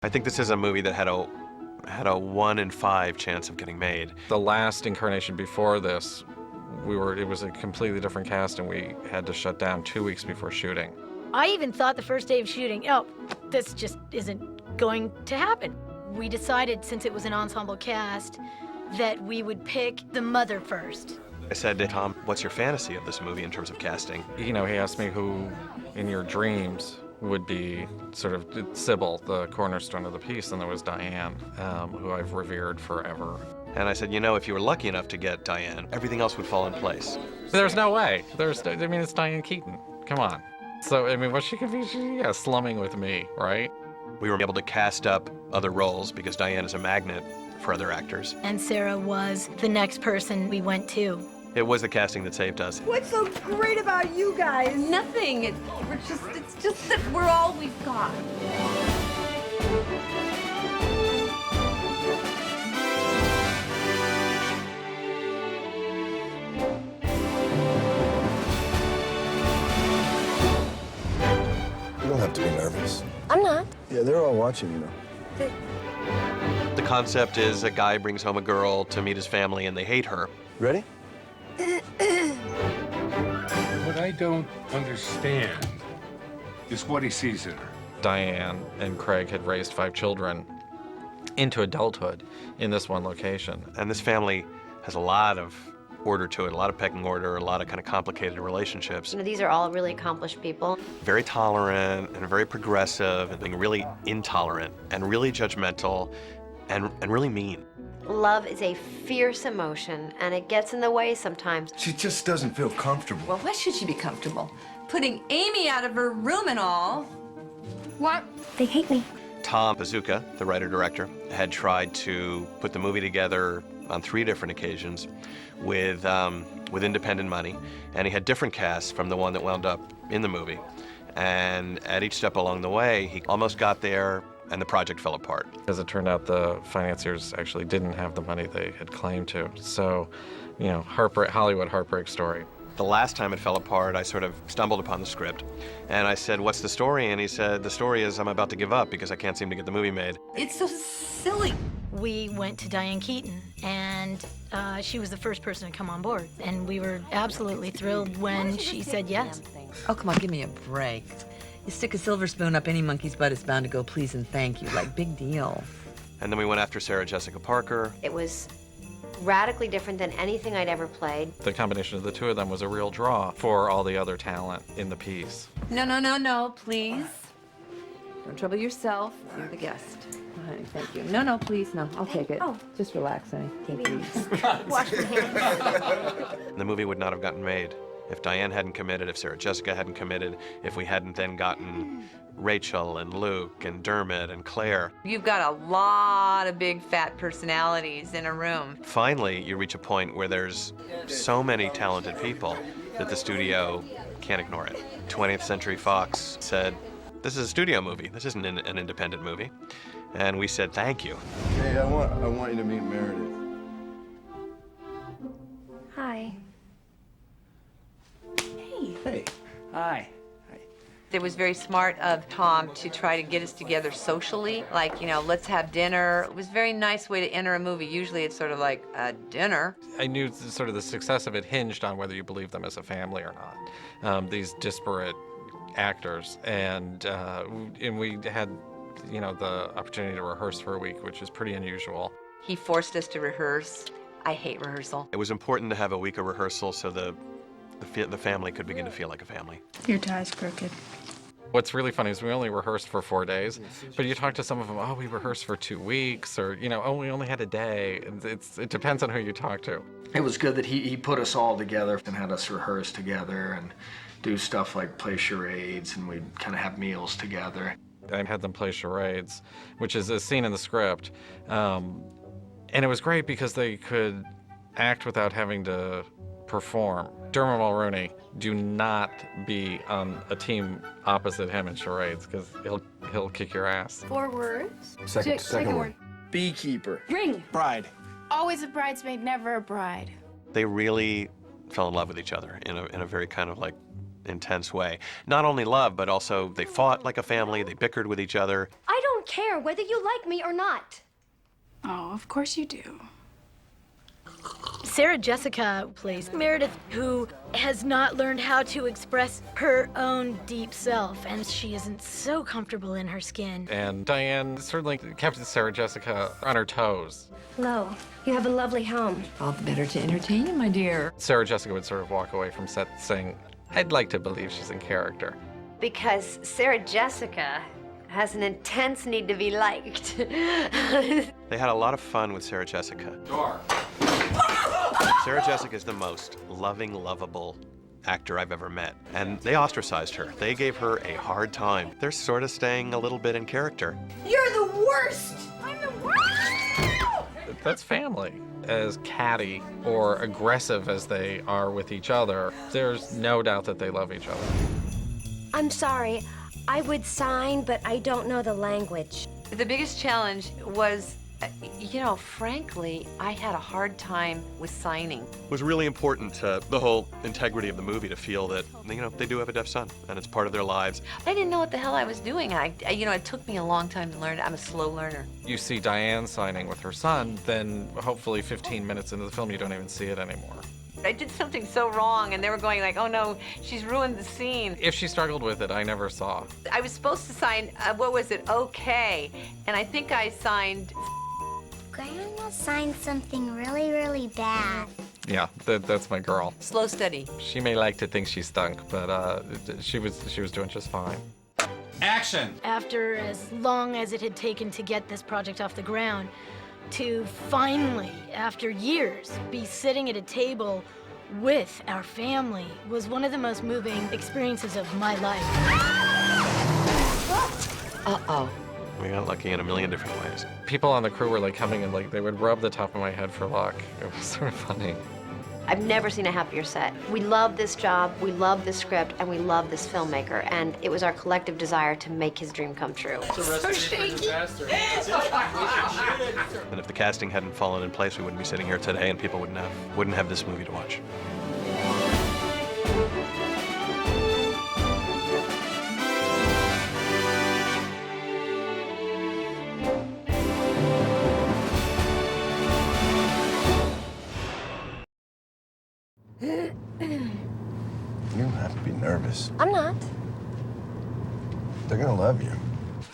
I think this is a movie that had a 1 in 5 chance of getting made. The last incarnation before this, it was a completely different cast, and we had to shut down 2 weeks before shooting. I even thought the first day of shooting, oh, this just isn't going to happen. We decided, since it was an ensemble cast, that we would pick the mother first. I said to Tom, what's your fantasy of this movie in terms of casting? You know, he asked me who in your dreams would be sort of Sybil, the cornerstone of the piece, and there was Diane, who I've revered forever. And I said, you know, if you were lucky enough to get Diane, everything else would fall in place. There's no way. It's Diane Keaton. Come on. So, I mean, what she could be, slumming with me, right? We were able to cast up other roles because Diane is a magnet for other actors. And Sarah was the next person we went to. It was the casting that saved us. What's so great about you guys? Nothing. It's just that we're all we've got. You don't have to be nervous. I'm not. Yeah, they're all watching, you know. The concept is a guy brings home a girl to meet his family and they hate her. Ready? What I don't understand is what he sees in her. Diane and Craig had raised 5 children into adulthood in this one location. And this family has a lot of order to it, a lot of pecking order, a lot of kind of complicated relationships. You know, these are all really accomplished people. Very tolerant and very progressive and being really intolerant and really judgmental and really mean. Love is a fierce emotion, and it gets in the way sometimes. She just doesn't feel comfortable. Well, why should she be comfortable? Putting Amy out of her room and all. What? They hate me. Tom Bazooka, the writer-director, had tried to put the movie together on 3 different occasions with independent money, and he had different casts from the one that wound up in the movie. And at each step along the way, he almost got there, and the project fell apart. As it turned out, the financiers actually didn't have the money they had claimed to. So, you know, Hollywood heartbreak story. The last time it fell apart, I sort of stumbled upon the script, and I said, what's the story? And he said, the story is I'm about to give up because I can't seem to get the movie made. It's so silly. We went to Diane Keaton, and she was the first person to come on board. And we were absolutely thrilled when she said yes. Oh, come on, give me a break. You stick a silver spoon up any monkey's butt, it's bound to go please and thank you. Like, big deal. And then we went after Sarah Jessica Parker. It was radically different than anything I'd ever played. The combination of the 2 of them was a real draw for all the other talent in the piece. No, please. Don't trouble yourself. You're the guest. Oh, honey, thank you. No, please, no. I'll take it. Oh. Just relax, honey. Thank you. Wash your hands. The movie would not have gotten made if Diane hadn't committed, if Sarah Jessica hadn't committed, if we hadn't then gotten Rachel and Luke and Dermot and Claire. You've got a lot of big fat personalities in a room. Finally, you reach a point where there's so many talented people that the studio can't ignore it. 20th Century Fox said, this is a studio movie. This isn't an independent movie. And we said, thank you. Hey, I want you to meet Meredith. Hi. Hey. Hi. It was very smart of Tom to try to get us together socially. Like, you know, let's have dinner. It was a very nice way to enter a movie. Usually it's sort of like a dinner. I knew sort of the success of it hinged on whether you believed them as a family or not. These disparate actors, and we had, you know, the opportunity to rehearse for a week, which is pretty unusual. He forced us to rehearse. I hate rehearsal. It was important to have a week of rehearsal so the family could begin to feel like a family. Your tie's crooked. What's really funny is we only rehearsed for 4 days, but you talk to some of them, oh, we rehearsed for 2 weeks, or, you know, oh, we only had a day. It depends on who you talk to. It was good that he put us all together and had us rehearse together and do stuff like play charades, and we'd kind of have meals together. I had them play charades, which is a scene in the script. And it was great because they could act without having to perform. Dermot Mulroney, do not be on a team opposite him in charades, because he'll kick your ass. 4 words. Second word. Beekeeper. Ring. Bride. Always a bridesmaid, never a bride. They really fell in love with each other in a very kind of like intense way. Not only love, but also they fought like a family, they bickered with each other. I don't don't care whether you like me or not. Oh, of course you do. Sarah Jessica plays Meredith, who has not learned how to express her own deep self, and she isn't so comfortable in her skin. And Diane certainly kept Sarah Jessica on her toes. Flo, you have a lovely home. All the better to entertain you, my dear. Sarah Jessica would sort of walk away from set saying, I'd like to believe she's in character. Because Sarah Jessica has an intense need to be liked. They had a lot of fun with Sarah Jessica. Sarah Jessica is the most loving, lovable actor I've ever met. And they ostracized her. They gave her a hard time. They're sort of staying a little bit in character. You're the worst! I'm the worst! That's family. As catty or aggressive as they are with each other, there's no doubt that they love each other. I'm sorry. I would sign, but I don't know the language. The biggest challenge was, you know, frankly, I had a hard time with signing. It was really important to the whole integrity of the movie to feel that, you know, they do have a deaf son and it's part of their lives. I didn't know what the hell I was doing. You know, it took me a long time to learn. I'm a slow learner. You see Diane signing with her son, then hopefully 15 minutes into the film, you don't even see it anymore. I did something so wrong, and they were going like, oh no, she's ruined the scene. If she struggled with it, I never saw. I was supposed to sign, what was it, okay, and I think I signed... Grandma signed something really, really bad. Yeah, that's my girl. Slow steady. She may like to think she stunk, but she was doing just fine. Action! After as long as it had taken to get this project off the ground, to finally, after years, be sitting at a table with our family was one of the most moving experiences of my life. Uh-oh. We got lucky in a million different ways. People on the crew were like coming and like they would rub the top of my head for luck. It was sort of funny. I've never seen a happier set. We love this job, we love this script, and we love this filmmaker, and it was our collective desire to make his dream come true. So shaky. And if the casting hadn't fallen in place, we wouldn't be sitting here today and people wouldn't have this movie to watch. You don't have to be nervous. I'm not. They're gonna love you.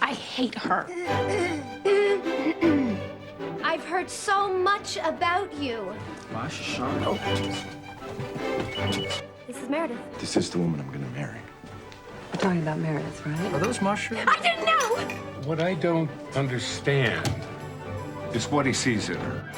I hate her. I've heard so much about you. This is Meredith. This is the woman I'm gonna marry. We're talking about Meredith, right? Are those mushrooms? I didn't know! What I don't understand is what he sees in her.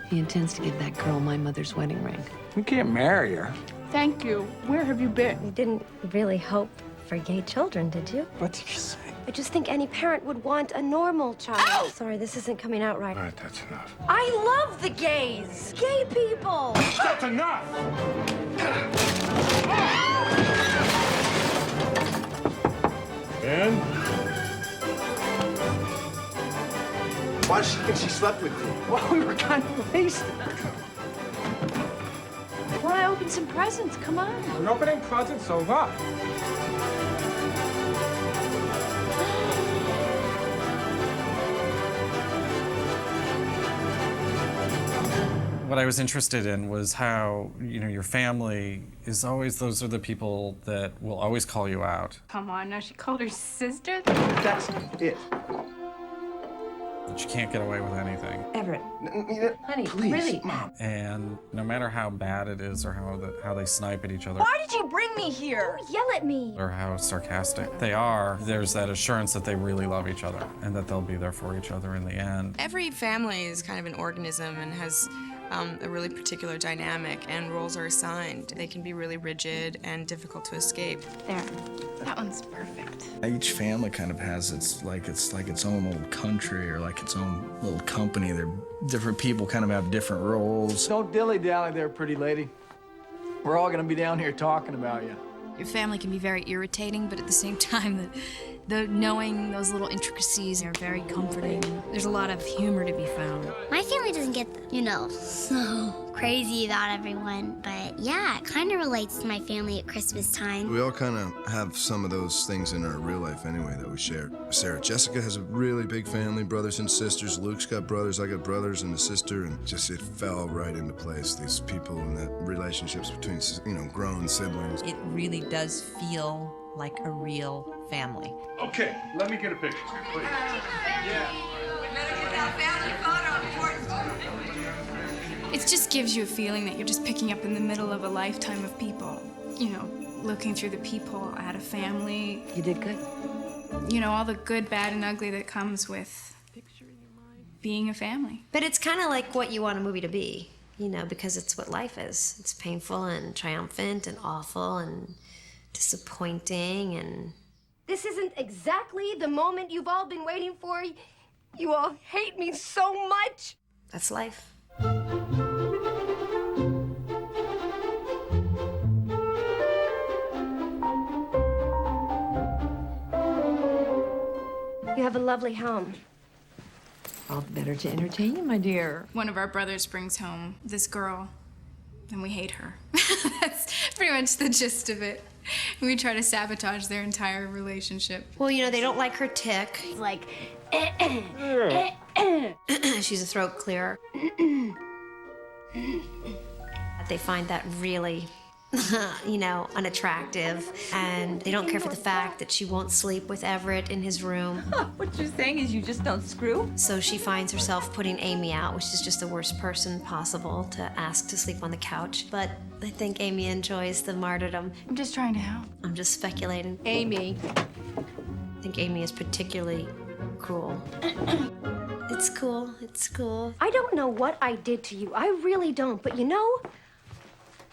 He intends to give that girl my mother's wedding ring. You can't marry her. Thank you. Where have you been? You didn't really hope for gay children, did you? What did you say? I just think any parent would want a normal child. Ow! Sorry, this isn't coming out right. All right, that's enough. I love the gays! Gay people! That's enough! And? Why does she think she slept with you? Well, we were kind of wasted. Want to open some presents? Come on. We're opening presents, so what? What I was interested in was how, you know, your family is always, those are the people that will always call you out. Come on, now she called her sister? That's it. That you can't get away with anything. Everett, honey, Please, really? Mom. And no matter how bad it is or how they snipe at each other Why did you bring me here? Don't yell at me! or how sarcastic they are, there's that assurance that they really love each other and that they'll be there for each other in the end. Every family is kind of an organism and has a really particular dynamic, and roles are assigned. They can be really rigid and difficult to escape. There. That one's perfect. Each family kind of has its own little country or like its own little company. They're different people kind of have different roles. Don't dilly-dally there, pretty lady. We're all gonna be down here talking about you. Your family can be very irritating, but at the same time, The knowing those little intricacies are very comforting. There's a lot of humor to be found. My family doesn't get, so crazy about everyone, but yeah, it kind of relates to my family at Christmas time. We all kind of have some of those things in our real life anyway that we share. Sarah Jessica has a really big family, brothers and sisters. Luke's got brothers, I got brothers and a sister, and just it fell right into place. These people and the relationships between, grown siblings. It really does feel like a real family. Okay, let me get a picture, please. It just gives you a feeling that you're just picking up in the middle of a lifetime of people. Looking through the people at a family. You did good. All the good, bad, and ugly that comes with being a family. But it's kind of like what you want a movie to be, because it's what life is. It's painful and triumphant and awful and disappointing and... This isn't exactly the moment you've all been waiting for. You all hate me so much. That's life. You have a lovely home. All the better to entertain you, my dear. One of our brothers brings home this girl, and we hate her. That's pretty much the gist of it. We try to sabotage their entire relationship. Well, they don't like her tick. Like, she's a throat clearer. They find that really, unattractive. And they don't care for the fact that she won't sleep with Everett in his room. What you're saying is you just don't screw? So she finds herself putting Amy out, which is just the worst person possible to ask to sleep on the couch. But I think Amy enjoys the martyrdom. I'm just trying to help. I'm just speculating. Amy. I think Amy is particularly cruel. It's cool. It's cool. I don't know what I did to you. I really don't. But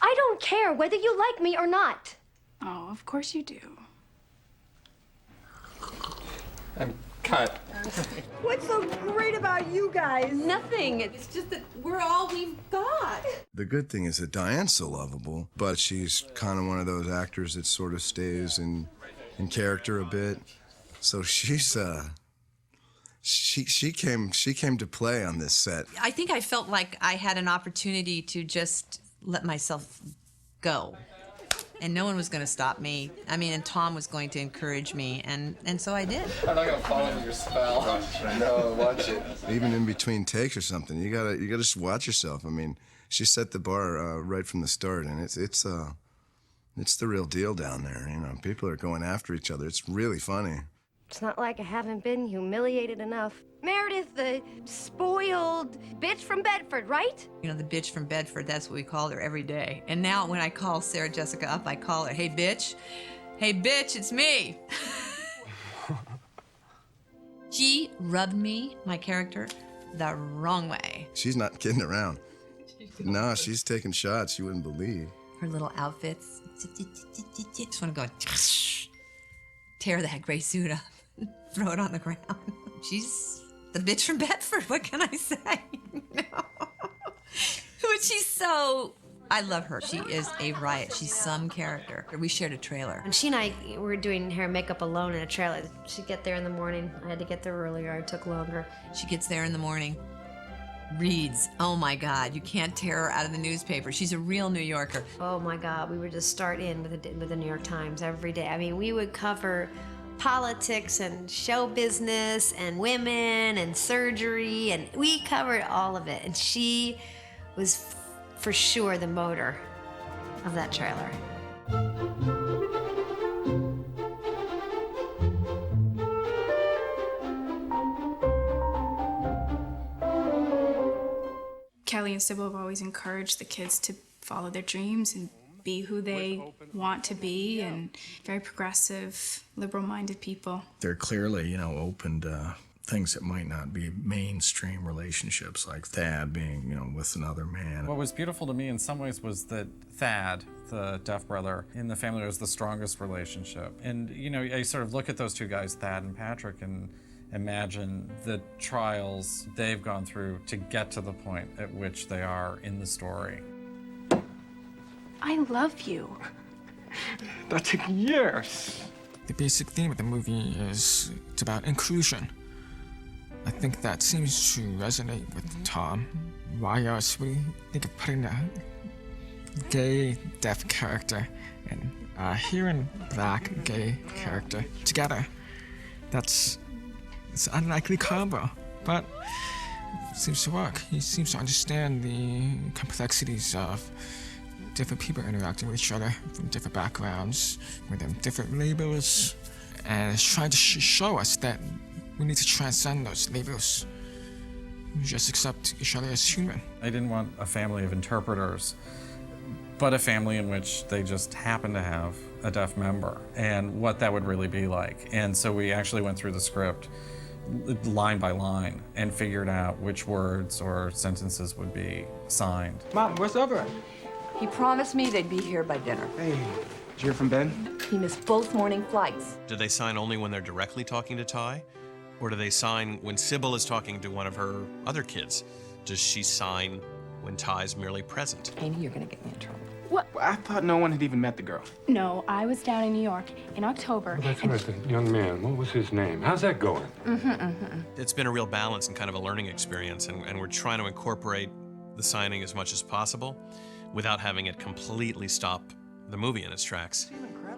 I don't care whether you like me or not. Oh, of course you do. I'm cut. What's so great about you guys? Nothing. It's just that we're all we've got. The good thing is that Diane's so lovable, but she's kind of one of those actors that sort of stays in character a bit. So she's she came to play on this set. I think I felt like I had an opportunity to just let myself go. And no one was going to stop me. And Tom was going to encourage me, and so I did. I'm not going to fall into your spell. No, watch it. Even in between takes or something, you gotta just watch yourself. She set the bar right from the start, and it's the real deal down there. People are going after each other. It's really funny. It's not like I haven't been humiliated enough. Meredith, the spoiled bitch from Bedford, right? The bitch from Bedford, that's what we called her every day. And now when I call Sarah Jessica up, I call her, hey, bitch. Hey, bitch, it's me. She rubbed me, my character, the wrong way. She's not kidding around. No, she's taking shots you wouldn't believe. Her little outfits. Just want to go tear that gray suit up, throw it on the ground. She's the bitch from Bedford, what can I say? But she's so... I love her. She is a riot. She's some character. We shared a trailer. And she and I were doing hair and makeup alone in a trailer. She'd get there in the morning. I had to get there earlier. It took longer. She gets there in the morning, reads. Oh my God, you can't tear her out of the newspaper. She's a real New Yorker. Oh my God, we would just start in with the New York Times every day. We would cover politics and show business and women and surgery, and we covered all of it. And she was for sure the motor of that trailer. Kelly and Sybil have always encouraged the kids to follow their dreams and be who they want to be, and very progressive, liberal-minded people. They're clearly, open to things that might not be mainstream relationships, like Thad being, with another man. What was beautiful to me in some ways was that Thad, the deaf brother, in the family was the strongest relationship. And, I sort of look at those two guys, Thad and Patrick, and imagine the trials they've gone through to get to the point at which they are in the story. I love you. That took years. The basic theme of the movie is it's about inclusion. I think that seems to resonate with Tom. Why else would he think of putting a gay deaf character and a hearing black gay character together? It's an unlikely combo, but it seems to work. He seems to understand the complexities of different people interacting with each other from different backgrounds, with them different labels, and is trying to show us that we need to transcend those labels. We just accept each other as human. I didn't want a family of interpreters, but a family in which they just happen to have a deaf member, and what that would really be like. And so we actually went through the script line by line and figured out which words or sentences would be signed. Mom, where's Everett? He promised me they'd be here by dinner. Hey, did you hear from Ben? He missed both morning flights. Do they sign only when they're directly talking to Ty? Or do they sign when Sybil is talking to one of her other kids? Does she sign when Ty's merely present? Amy, you're gonna get me in trouble. What? I thought no one had even met the girl. No, I was down in New York in October. Well, that's right, the young man. What was his name? How's that going? It's been a real balance and kind of a learning experience, and we're trying to incorporate the signing as much as possible without having it completely stop the movie in its tracks.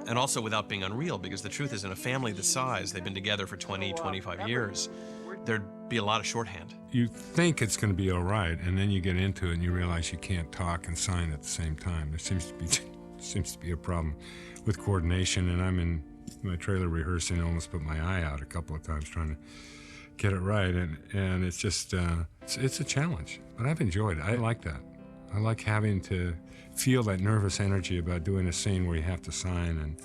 And also without being unreal, because the truth is, in a family this size, they've been together for 20, 25 years, there'd be a lot of shorthand. You think it's going to be all right, and then you get into it and you realize you can't talk and sign at the same time. There seems to be a problem with coordination, and I'm in my trailer rehearsing, almost put my eye out a couple of times trying to get it right, and it's just, it's a challenge, but I've enjoyed it. I like that. I like having to feel that nervous energy about doing a scene where you have to sign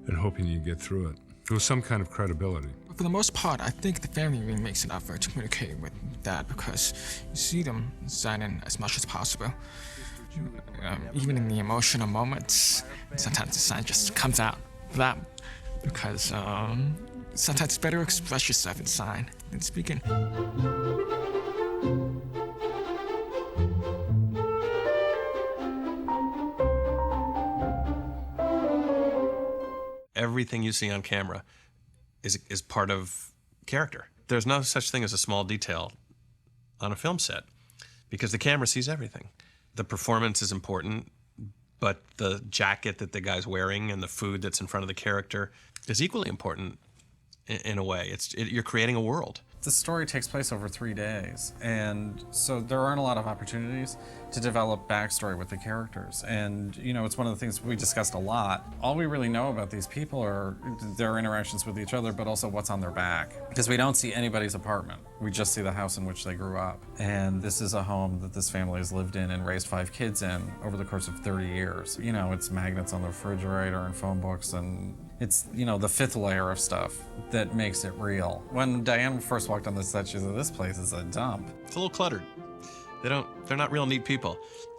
and hoping you get through it. With some kind of credibility. For the most part, I think the family really makes an effort to communicate with Dad, because you see them signing as much as possible. Even in the emotional moments, sometimes the sign just comes out loud, because sometimes it's better to express yourself in sign than speaking. Everything you see on camera is part of character. There's no such thing as a small detail on a film set, because the camera sees everything. The performance is important, but the jacket that the guy's wearing and the food that's in front of the character is equally important in a way. You're creating a world. The story takes place over 3 days, and so there aren't a lot of opportunities to develop backstory with the characters. And, you know, it's one of the things we discussed a lot. All we really know about these people are their interactions with each other, but also what's on their back. Because we don't see anybody's apartment. We just see the house in which they grew up. And this is a home that this family has lived in and raised 5 kids in over the course of 30 years. You know, it's magnets on the refrigerator and phone books, and it's, you know, the 5th layer of stuff that makes it real. When Diane first walked on the set, she said, "This place is a dump." It's a little cluttered. They're not real neat people.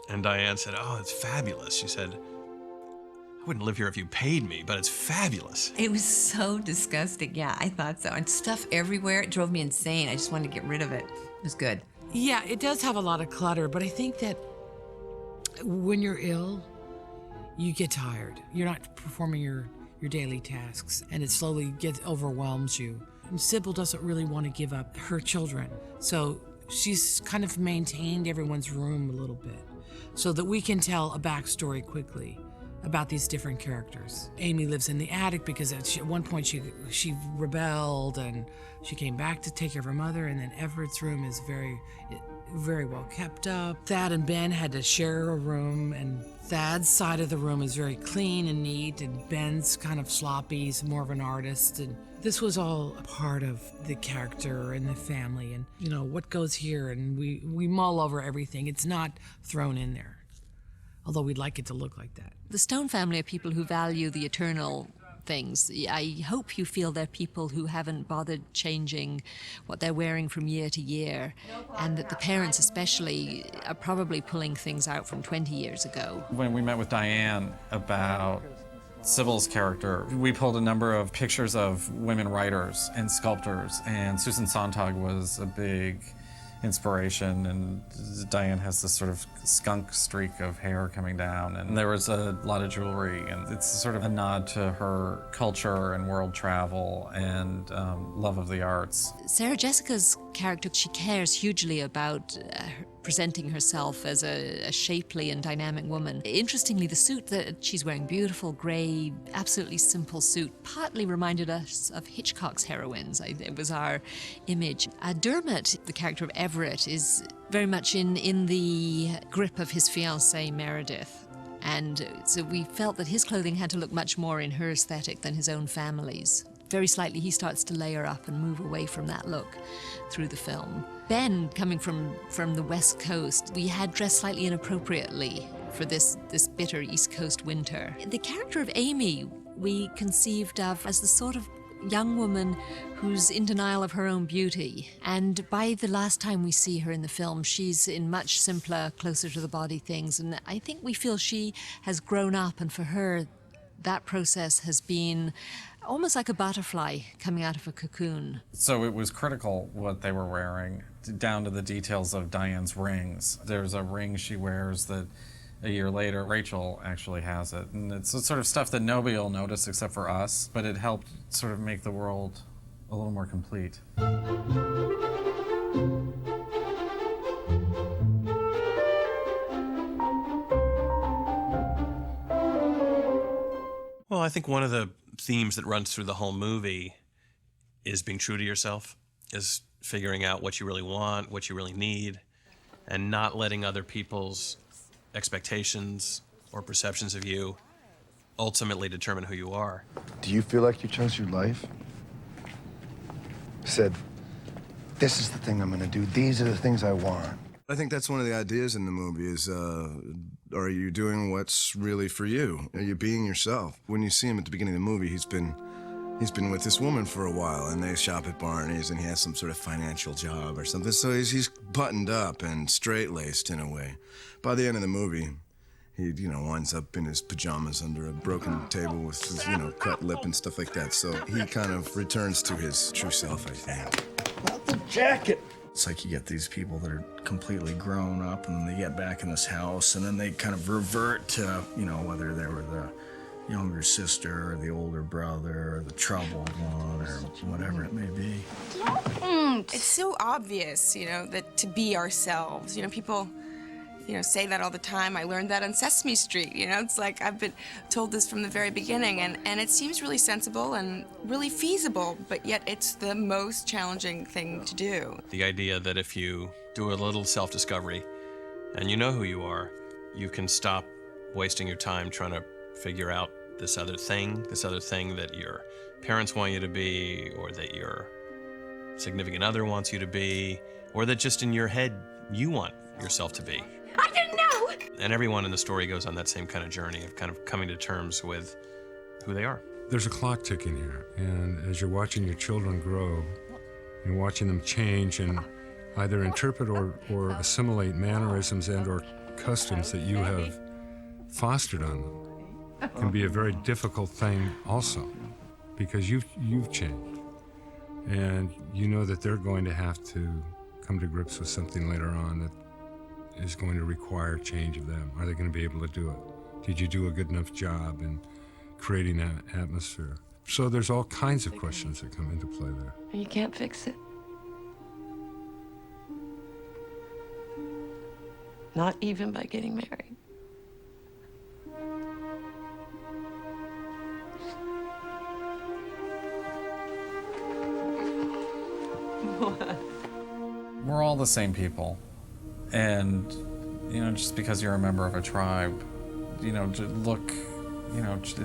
And Diane said, "Oh, it's fabulous." She said, "I wouldn't live here if you paid me, but it's fabulous." It was so disgusting. Yeah, I thought so. And stuff everywhere. It drove me insane. I just wanted to get rid of it. It was good. Yeah, it does have a lot of clutter, but I think that when you're ill, you get tired. You're not performing your daily tasks, and it slowly overwhelms you. And Sybil doesn't really want to give up her children, so she's kind of maintained everyone's room a little bit so that we can tell a backstory quickly about these different characters. Amy lives in the attic because at one point she rebelled, and she came back to take care of her mother, and then Everett's room is very well kept up. Thad and Ben had to share a room, and Thad's side of the room is very clean and neat, and Ben's kind of sloppy. He's more of an artist, and this was all a part of the character and the family, and you know what goes here, and we mull over everything. It's not thrown in there, although we'd like it to look like that. The Stone family are people who value the eternal things. I hope you feel they're people who haven't bothered changing what they're wearing from year to year, and that the parents especially are probably pulling things out from 20 years ago. When we met with Diane about Sybil's character, we pulled a number of pictures of women writers and sculptors, and Susan Sontag was a big inspiration, and Diane has this sort of skunk streak of hair coming down, and there was a lot of jewelry, and it's sort of a nod to her culture and world travel and love of the arts. Sarah Jessica's character, she cares hugely about presenting herself as a shapely and dynamic woman. Interestingly, the suit that she's wearing, beautiful grey, absolutely simple suit, partly reminded us of Hitchcock's heroines. It was our image. Dermot, the character of Everett, is very much in the grip of his fiancée Meredith. And so we felt that his clothing had to look much more in her aesthetic than his own family's. Very slightly, he starts to layer up and move away from that look through the film. Ben, coming from the West Coast, we had dressed slightly inappropriately for this bitter East Coast winter. The character of Amy we conceived of as the sort of young woman who's in denial of her own beauty. And by the last time we see her in the film, she's in much simpler, closer to the body things. And I think we feel she has grown up, and for her, that process has been almost like a butterfly coming out of a cocoon. So it was critical what they were wearing, down to the details of Diane's rings. There's a ring she wears that a year later, Rachel actually has it. And it's the sort of stuff that nobody will notice except for us, but it helped sort of make the world a little more complete. Well, I think one of the themes that runs through the whole movie is being true to yourself, is figuring out what you really want, what you really need, and not letting other people's expectations or perceptions of you ultimately determine who you are. Do you feel like you chose your life? Said, this is the thing I'm gonna do. These are the things I want. I think that's one of the ideas in the movie is, are you doing what's really for you? Are you being yourself? When you see him at the beginning of the movie, he's been with this woman for a while, and they shop at Barney's, and he has some sort of financial job or something. So he's buttoned up and straight-laced in a way. By the end of the movie, he, winds up in his pajamas under a broken table with his, cut lip and stuff like that. So he kind of returns to his true self, I think. Not the jacket. It's like you get these people that are completely grown up, and then they get back in this house, and then they kind of revert to, whether they were the younger sister or the older brother or the troubled one or whatever it may be. It's so obvious, that to be ourselves. People, say that all the time. I learned that on Sesame Street. It's like I've been told this from the very beginning, and it seems really sensible and really feasible, but yet it's the most challenging thing to do. The idea that if you do a little self-discovery and you know who you are, you can stop wasting your time trying to figure out this other thing that your parents want you to be, or that your significant other wants you to be, or that just in your head you want yourself to be. I didn't know! And everyone in the story goes on that same kind of journey of kind of coming to terms with who they are. There's a clock ticking here, and as you're watching your children grow, you're watching them change and either interpret or assimilate mannerisms and or customs that you have fostered on them, can be a very difficult thing also, because you've changed. And you know that they're going to have to come to grips with something later on that is going to require change of them. Are they going to be able to do it? Did you do a good enough job in creating that atmosphere? So there's all kinds of questions that come into play there. You can't fix it. Not even by getting married. We're all the same people. And, just because you're a member of a tribe,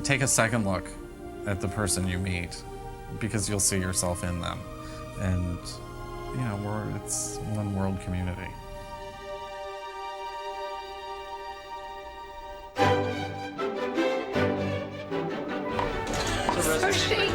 take a second look at the person you meet, because you'll see yourself in them. And, it's one world community. So shaky.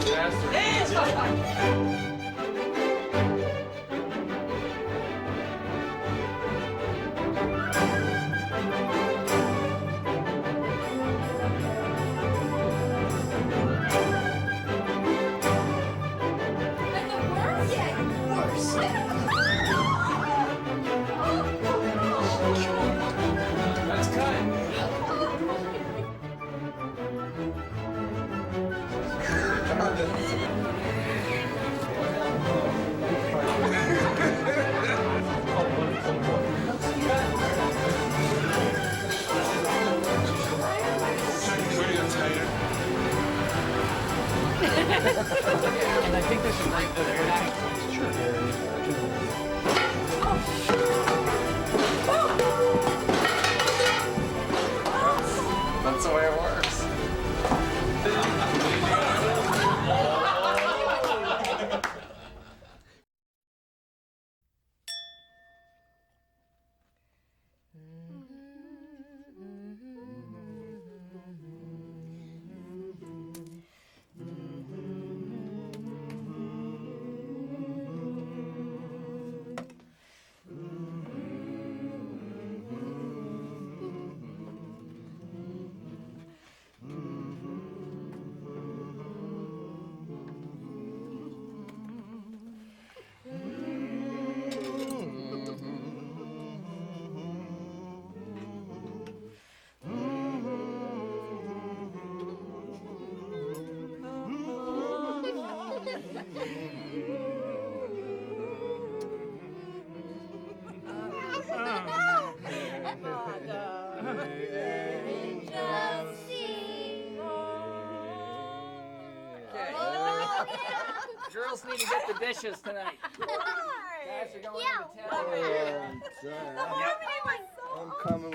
angels sing. Girls need to get the dishes tonight. Guys are going into town. I'm coming